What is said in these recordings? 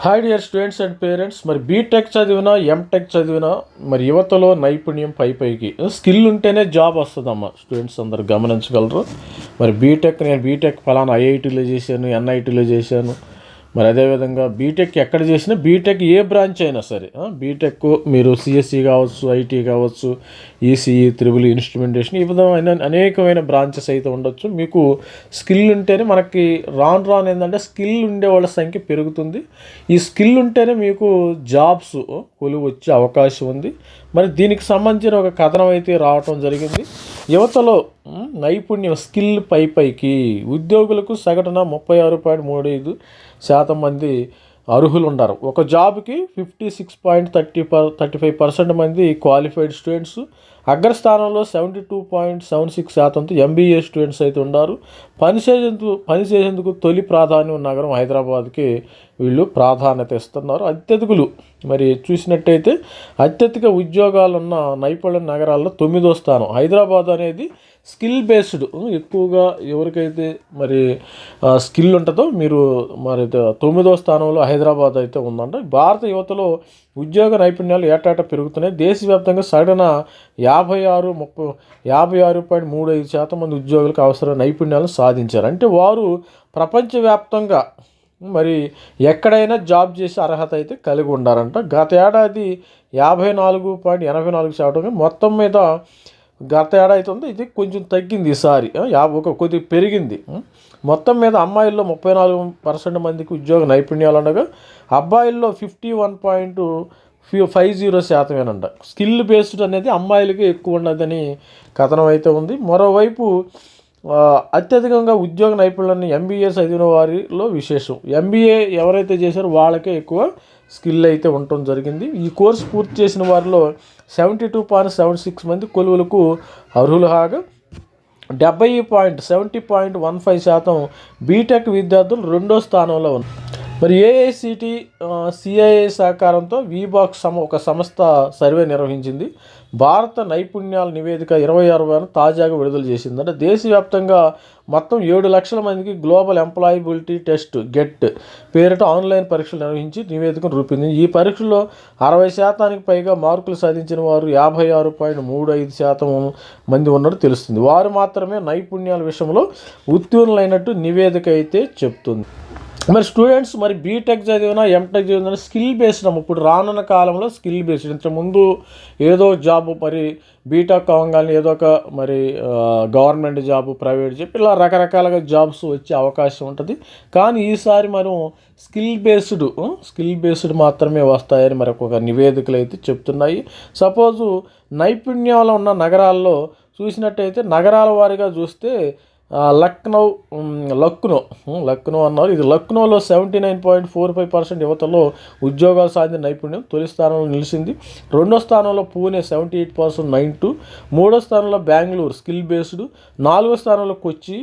Hi dear students and parents. మరి BTech చదివినా MTech చదివినా మరి యువతలో నైపుణ్యం పైకి స్కిల్ ఉంటేనే జాబ్ వస్తుందమ్మా. స్టూడెంట్స్ అందరు గమనించగలరు. మరి నేను బీటెక్ ఫలానా ఐఐటీలో చేశాను, ఎన్ఐటీలో చేశాను. మరి అదేవిధంగా బీటెక్ ఎక్కడ చేసినా బీటెక్ ఏ బ్రాంచ్ అయినా సరే, బీటెక్ మీరు సిఎస్సి కావచ్చు, ఐటీ కావచ్చు, ఈసీఈ, త్రిబుల్ ఇన్స్ట్రుమెంటేషన్, ఈ విధమైన అనేకమైన బ్రాంచెస్ అయితే ఉండొచ్చు. మీకు స్కిల్ ఉంటేనే మనకి రాను ఏంటంటే స్కిల్ ఉండే వాళ్ళ సంఖ్య పెరుగుతుంది. ఈ స్కిల్ ఉంటేనే మీకు జాబ్స్ కొలువు వచ్చే అవకాశం ఉంది. మరి దీనికి సంబంధించిన ఒక కథనం అయితే రావటం జరిగింది. యువతలో నైపుణ్యం స్కిల్ పైకి ఉద్యోగులకు సగటున 36.35% మంది అర్హులు ఉన్నారు. ఒక జాబ్కి 56.35% మంది క్వాలిఫైడ్ స్టూడెంట్స్. అగ్రస్థానంలో 72.76%తో ఎంబీఏ స్టూడెంట్స్ అయితే ఉన్నారు. పనిచేసేందుకు తొలి ప్రాధాన్యం నగరం హైదరాబాద్కి వీళ్ళు ప్రాధాన్యత ఇస్తున్నారు. అత్యధికులు మరి చూసినట్టయితే అత్యధిక ఉద్యోగాలున్న నైపుణ్య నగరాల్లో 9వ స్థానం హైదరాబాద్ అనేది. స్కిల్ బేస్డ్ ఎక్కువగా ఎవరికైతే మరి స్కిల్ ఉంటుందో మీరు మరి 9వ స్థానంలో హైదరాబాద్ అయితే ఉందంట. భారత యువతలో ఉద్యోగ నైపుణ్యాలు ఏటాట పెరుగుతున్నాయి. దేశవ్యాప్తంగా సగటున 56.35% మంది ఉద్యోగులకు అవసరమైన నైపుణ్యాలను సాధించారు. అంటే వారు ప్రపంచవ్యాప్తంగా మరి ఎక్కడైనా జాబ్ చేసే అర్హత అయితే కలిగి ఉండారంట. గత ఏడాది 54.84% మొత్తం మీద గత ఏడాది ఉంది. ఇది కొంచెం తగ్గింది ఈసారి, కొద్దిగా పెరిగింది. మొత్తం మీద అమ్మాయిల్లో 34% మందికి ఉద్యోగ నైపుణ్యాలు ఉండగా అబ్బాయిల్లో 51.50% స్కిల్ బేస్డ్ అనేది అమ్మాయిలకి ఎక్కువ ఉన్నదని కథనం అయితే ఉంది. మరోవైపు అత్యధికంగా ఉద్యోగ నైపుణ్యాన్ని ఎంబీఏ చదివిన వారిలో విశేషం. ఎంబీఏ ఎవరైతే చేశారో వాళ్ళకే ఎక్కువ స్కిల్ అయితే ఉండటం జరిగింది. ఈ కోర్సు పూర్తి చేసిన వారిలో 72.76 మంది కొలువులకు అర్హులు కాగా 70.15% బీటెక్ విద్యార్థులు 2వ స్థానంలో ఉన్నారు. మరి ఏఐసిటి సిఐఏ సహకారంతో వీబాక్స్ ఒక సంస్థ సర్వే నిర్వహించింది. భారత నైపుణ్యాల నివేదిక 26 తాజాగా విడుదల చేసింది. అంటే దేశవ్యాప్తంగా మొత్తం 7 లక్షల మందికి గ్లోబల్ ఎంప్లాయబిలిటీ టెస్ట్ గెట్ పేరిట ఆన్లైన్ పరీక్షలు నిర్వహించి నివేదికను రూపొందింది. ఈ పరీక్షలో 60% పైగా మార్కులు సాధించిన వారు 56.35% మంది ఉన్నట్టు తెలుస్తుంది. వారు మాత్రమే నైపుణ్యాల విషయంలో ఉత్తీర్ణులైనట్టు నివేదిక అయితే చెప్తుంది. మరి స్టూడెంట్స్ మరి బీటెక్ చదివినా ఎంటెక్ చదివినా స్కిల్ బేస్డ్ ఇప్పుడు రానున్న కాలంలో స్కిల్ బేస్డ్. ఇంతకుముందు ఏదో జాబ్ మరి బీటెక్ అవ్వగానే ఏదో ఒక మరి గవర్నమెంట్ జాబ్, ప్రైవేట్ జాబ్, ఇలా రకరకాలుగా జాబ్స్ వచ్చే అవకాశం ఉంటుంది. కానీ ఈసారి మనం స్కిల్ బేస్డ్ మాత్రమే వస్తాయని మరి ఒక నివేదికలు అయితే చెప్తున్నాయి. సపోజు నైపుణ్యాలు ఉన్న నగరాల్లో చూసినట్టయితే నగరాల వారీగా చూస్తే లక్నో అన్నారు. ఇది లక్నోలో 79.45% యువతలో ఉద్యోగాలు సాధించిన నైపుణ్యం తొలి స్థానంలో నిలిచింది. 2వ స్థానంలో పూణే 78.92, 3వ స్థానంలో బెంగళూరు స్కిల్ బేస్డ్, 4వ స్థానంలో కొచ్చి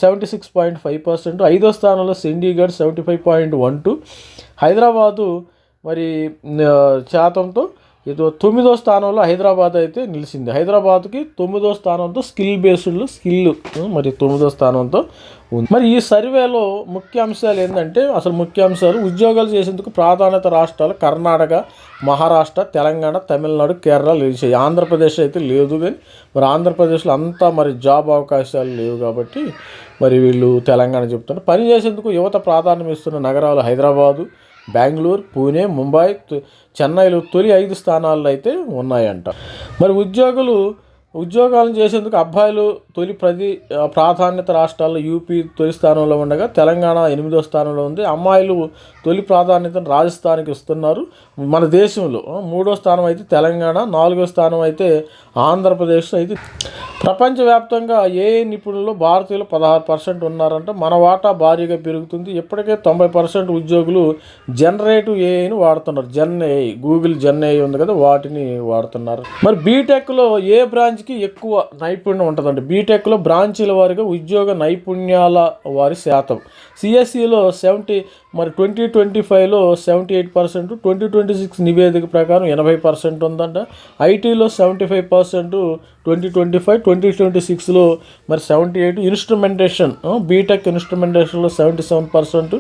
76.5%, 5వ స్థానంలో చండీగఢ్ 75.12, హైదరాబాదు మరి శాతంతో 9వ స్థానంలో హైదరాబాద్ అయితే నిలిచింది. హైదరాబాద్కి 9వ స్థానంతో స్కిల్ మరి 9వ స్థానంతో ఉంది. మరి ఈ సర్వేలో ముఖ్యాంశాలు ఏంటంటే ఉద్యోగాలు చేసేందుకు ప్రాధాన్యత రాష్ట్రాలు కర్ణాటక, మహారాష్ట్ర, తెలంగాణ, తమిళనాడు, కేరళ నిలిచాయి. ఆంధ్రప్రదేశ్ అయితే లేదు. కానీ మరి ఆంధ్రప్రదేశ్లో అంతా మరి జాబ్ అవకాశాలు లేవు కాబట్టి మరి వీళ్ళు తెలంగాణ చెప్తున్నారు. పని చేసేందుకు యువత ప్రాధాన్యం ఇస్తున్న నగరాలు హైదరాబాదు, బెంగళూరు, పూణే, ముంబై, చెన్నైలో తొలి 5 స్థానాల్లో అయితే ఉన్నాయంట. మరి ఉద్యోగాలను చేసేందుకు అబ్బాయిలు తొలి ప్రాధాన్యత రాష్ట్రాల్లో యూపీ తొలి స్థానంలో ఉండగా తెలంగాణ 8వ స్థానంలో ఉంది. అమ్మాయిలు తొలి ప్రాధాన్యతను రాజస్థాన్కి ఇస్తున్నారు. మన దేశంలో 3వ స్థానం అయితే తెలంగాణ, 4వ స్థానం అయితే ఆంధ్రప్రదేశ్ అయితే. ప్రపంచవ్యాప్తంగా ఏఐ నిపుణులు భారతీయులు 16% ఉన్నారంట. మన వాటా భారీగా పెరుగుతుంది. ఇప్పటికే 90% ఉద్యోగులు జనరేటివ్ ఏఐని వాడుతున్నారు. గూగుల్ జెన్ ఏఐ ఉంది కదా, వాటిని వాడుతున్నారు. మరి బీటెక్లో ఏ బ్రాంచ్ టెక్నాలజీకి ఎక్కువ నైపుణ్యం ఉంటుందండి. బీటెక్లో బ్రాంచీల వారిగా ఉద్యోగ నైపుణ్యాల వారి శాతం సిఎస్సిలో 2025లో 78%, 2026 నివేదిక ప్రకారం 80% ఉందంట. ఐటీలో 75%, 2025, 2026లో మరి 78. ఇన్స్ట్రుమెంటేషన్ బీటెక్ ఇన్స్ట్రుమెంటేషన్లో 77%,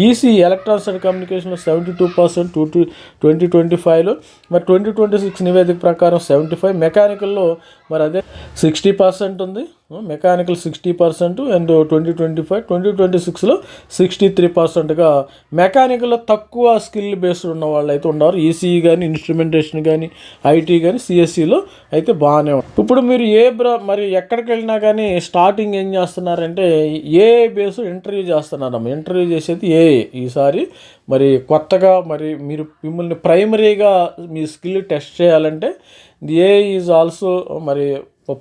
ఈసీ ఎలక్ట్రానిక్స్ అండ్ కమ్యూనికేషన్లో 72% 2025లో, మరి 2026 నివేదిక ప్రకారం 75. మెకానికల్లో మరి అదే 60% ఉంది, మెకానికల్ 60%, అండ్ 2025, 2026లో 63%గా మెకానికల్లో తక్కువ స్కిల్ బేస్డ్ ఉన్న వాళ్ళు అయితే ఉన్నారు. ఈసీఈ కానీ, ఇన్స్ట్రుమెంటేషన్ కానీ, ఐటీ కానీ, సిఎస్సిలో అయితే బాగానే ఉంది. ఇప్పుడు మీరు మరి ఎక్కడికి వెళ్ళినా కానీ స్టార్టింగ్ ఏం చేస్తున్నారంటే ఏఐ బేస్ ఇంటర్వ్యూ చేస్తున్నారమ్మ. ఇంటర్వ్యూ చేసేది ఏఐ ఈసారి. మరి కొత్తగా మరి మిమ్మల్ని ప్రైమరీగా మీ స్కిల్ టెస్ట్ చేయాలంటే ఏఐ ఈజ్ ఆల్సో మరి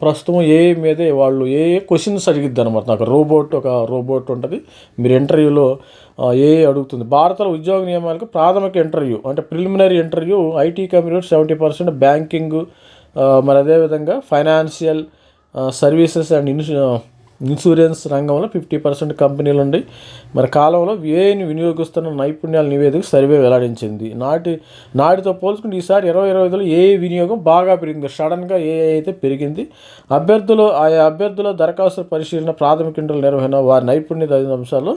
ప్రస్తుతం ఏఐ మీదే వాళ్ళు ఏఐ క్వశ్చన్స్ అడిగిద్ది అనమాట. నాకు ఒక రోబోట్ ఉంటుంది, మీరు ఇంటర్వ్యూలో ఏఐ అడుగుతుంది. భారతలో ఉద్యోగ నియమాలకు ప్రాథమిక ఇంటర్వ్యూ అంటే ప్రిలిమినరీ ఇంటర్వ్యూ ఐటీ కంపెనీలు 70%, బ్యాంకింగ్ మరి అదేవిధంగా ఫైనాన్షియల్ సర్వీసెస్ అండ్ ఇన్సూరెన్స్ రంగంలో 50% కంపెనీలు ఉన్నాయి. మరి కాలంలో ఏఐని వినియోగిస్తున్న నైపుణ్యాల నివేదిక సర్వే వెల్లడించింది. నాటితో పోల్చుకుంటే ఈసారి 2025లో ఏఐ వినియోగం బాగా పెరిగింది. సడన్గా ఏఐ అయితే పెరిగింది. ఆయా అభ్యర్థుల దరఖాస్తు పరిశీలన, ప్రాథమిక ఇంటర్వ్యూ నిర్వహణ, వారి నైపుణ్యత 5 అంశాల్లో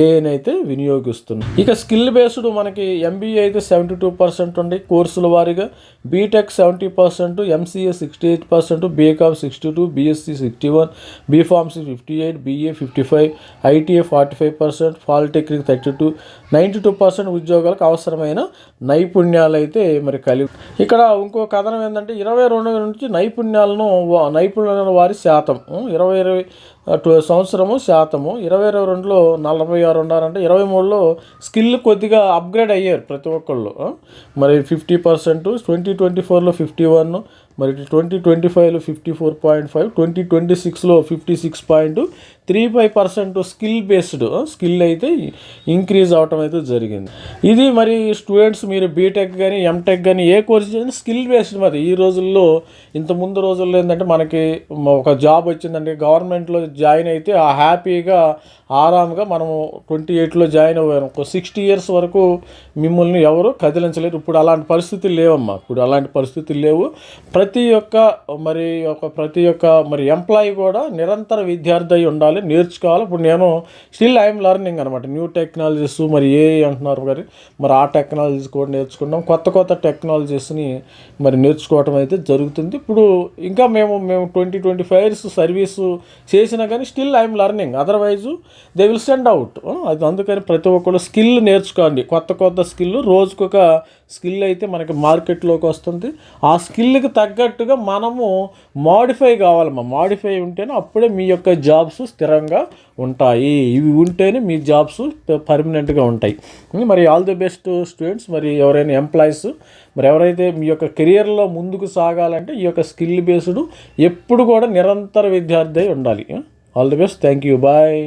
ఏఐని అయితే వినియోగిస్తుంది. ఇక స్కిల్ బేస్డ్ మనకి ఎంబీఏ అయితే 72% ఉంది కోర్సుల వారీగా, BTech 70%, MCA 68%, BCom 62%, BSc 61%, BPharmacy 58%, BA 55%, ITA 45%, polytechnic 32%, 92% ఉద్యోగాలకు అవసరమైన నైపుణ్యాలు అయితే మరి కలిగి. ఇక్కడ ఇంకో కథనం ఏంటంటే 22 నుంచి నైపుణ్యాల వారి శాతం 2020 సంవత్సరము శాతము 2022లో 46 ఉన్నారంటే 23లో స్కిల్ కొద్దిగా అప్గ్రేడ్ అయ్యారు ప్రతి ఒక్కళ్ళు. మరి 50%, 2024లో 51, మరి 2025లో 54.5, 2026లో 56.35% స్కిల్ అయితే ఇంక్రీజ్ అవటం అయితే జరిగింది. ఇది మరి స్టూడెంట్స్ మీరు బీటెక్ కానీ, ఎంటెక్ కానీ ఏ కోర్స్ చేసినా స్కిల్ బేస్డ్. మరి ఈ రోజుల్లో ఇంతకుముందు రోజుల్లో ఏంటంటే మనకి ఒక జాబ్ వచ్చిందంటే గవర్నమెంట్లో జాయిన్ అయితే ఆ హ్యాపీగా ఆరాంగా మనము 28లో జాయిన్ అవ్వాను. ఒక 60 ఇయర్స్ వరకు మిమ్మల్ని ఎవరు కదిలించలేరు. ఇప్పుడు అలాంటి పరిస్థితులు లేవమ్మా. ప్రతి ఒక్క ఎంప్లాయీ కూడా నిరంతర విద్యార్థి అయి ఉండాలి, నేర్చుకోవాలి. ఇప్పుడు నేను స్టిల్ ఐఎమ్ లెర్నింగ్ అనమాట. న్యూ టెక్నాలజీస్ మరి ఏఐ అంటున్నారు మరి ఆ టెక్నాలజీస్ కూడా నేర్చుకున్నాం. కొత్త టెక్నాలజీస్ని మరి నేర్చుకోవటం అయితే జరుగుతుంది. ఇప్పుడు ఇంకా మేము 20-25 ఇయర్స్ సర్వీసు చేసినా కానీ still I'm learning, otherwise they will send out. అది అందుకని ప్రతి ఒక్కరు స్కిల్ నేర్చుకోండి. కొత్త స్కిల్, రోజుకొక స్కిల్ అయితే మనకి మార్కెట్లోకి వస్తుంది. ఆ స్కిల్కి తగ్గట్టుగా మనము మాడిఫై కావాలమ్మా. మాడిఫై ఉంటేనే అప్పుడే మీ యొక్క జాబ్స్ స్థిరంగా ఉంటాయి. ఇవి ఉంటేనే మీ జాబ్స్ పర్మనెంట్గా ఉంటాయి. మరి ఆల్ ది బెస్ట్ స్టూడెంట్స్. మరి ఎవరైనా ఎంప్లాయీస్ మరి ఎవరైతే మీ యొక్క కెరియర్లో ముందుకు సాగాలంటే ఈ యొక్క స్కిల్ బేస్డ్ ఎప్పుడు కూడా నిరంతర విద్యార్థి అయి ఉండాలి. All the best. Thank you. Bye.